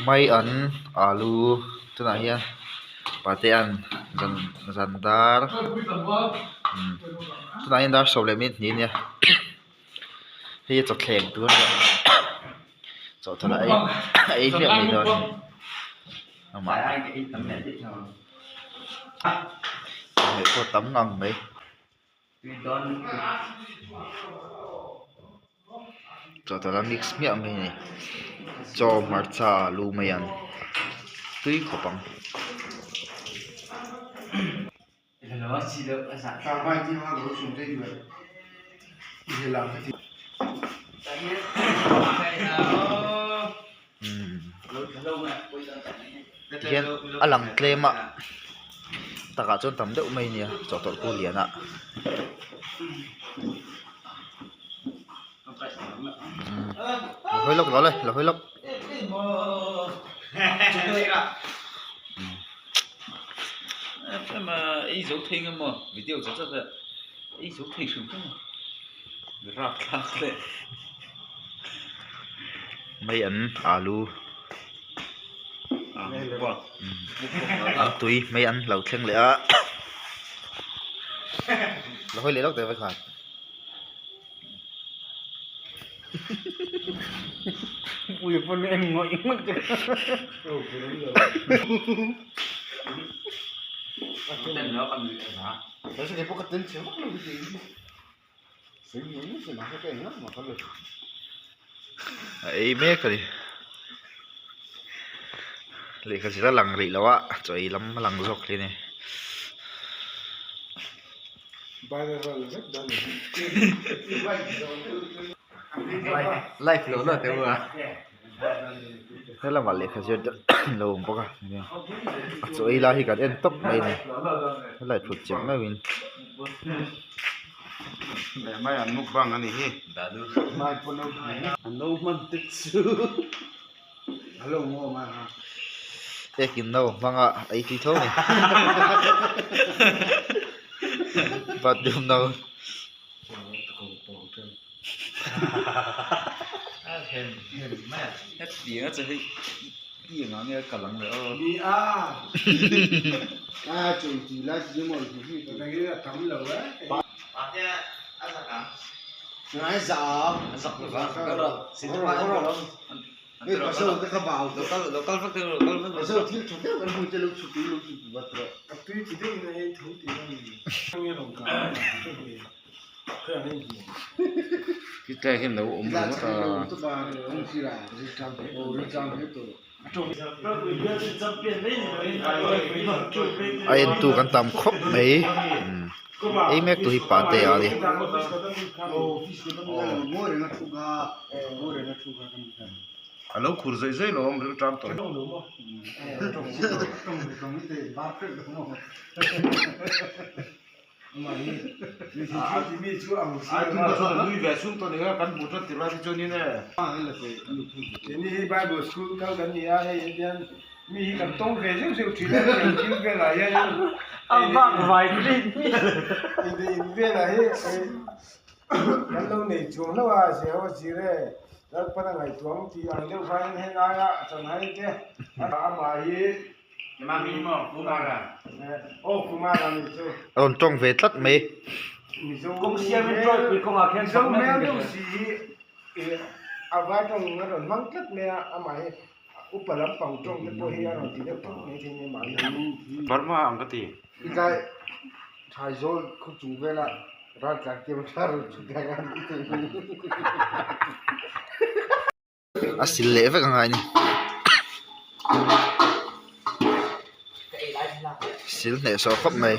Mai an alu tuna hian pate an zandar tuna hian dar so le min ni nia hi cho thleng tur cho thala ai hiam ni don ama ai ko tam ngang mai cho thala mix miam mai ni cho marcha lu mai an tui khopang nó chỉ được ở xã cao vai thì hoa gấu xuống đây rồi thì làm cái gì hian alang tlema taka chon tam deuh mai nia cho tol ku liana hoi lok lo le lo hoi lok mà ý dấu thinh mà video rất là ý dấu thinh xuống không rạc rạc đấy mai an alu wow an tui mai an lo thleng le a lo hoi le lok te vai khan ui con em ngồi mất cái tên nó còn gì hả nó sẽ có cái tên xíu mất luôn cái gì xíu những cái mà cái nó mà có được ai me ka ni le ka sira lang ri lawa choi lam lang jok le ne bài này là rất đơn live lớn rồi thế vừa thế là vale ka sira lo mo ka ni choi la hi ka en top mai ni lai thut chem mai win để mai ăn múc băng anh ấy đã được mai con đâu ăn đâu mà tích sư hello mua mà e kin no manga ai ti tho ni but dum no hết tiếng á chơi gì nó nghe cả lằng nữa đi chửi chỉ là chỉ một cái gì cái là cắm lẩu đấy nói dọc dọc được không rồi xin chào bạn rồi cái có sâu cái khắp vào local factor local có sâu thiếu chút cái không chơi lúc chút vật rồi cái tuy chỉ đấy này thấu thì không nghe đồng cảm cái này gì cái trai hiện đâu ốm ra lắm ta ta ông chỉ là đi trang thế đi trang thế tôi ai en tu kan tam khop mai ai mek tu hi pa te a ni ngồi để nó chụp ngồi để nó chụp cái Alo khur zai zai lo am tram to. trong cái ba cái đúng không mà đi thì mi chú ông Ai kun ko so lui ve sum to ne ga kan butot tirwa ti choni ne. cái này Bible school cao gần gì ai điên mi làm tông về giống như chỉ là làm chính về lại ya ông vâng vài đi thì về lại cái lâu này chuồng lâu à sẽ có gì đấyแล้วพนักงานตัวที่อันเดียวกันให้ได้อะจะไหนแกอามาฮี Ma mi mo ku ma ga. โอ้คุมาแล้วนี่จู on tong ve tlat mai มีจู cũng xem bên trôi thì không à khen จู sống แม่ mấy ดูสิอาว่าตรงนั้นมันกัดแม่อามาฮีอุปลัมปังตรงที่พอเฮียเราที่เด็กตรงนี้ที่นี่มาอยู่ Bar ma ang ka ti. อีกไงถ่ายโซ่คุจูเวลารักจากเกี่ยวกับชุดแดงนี่ asil le ve ka ngai ni sil ne so khop mai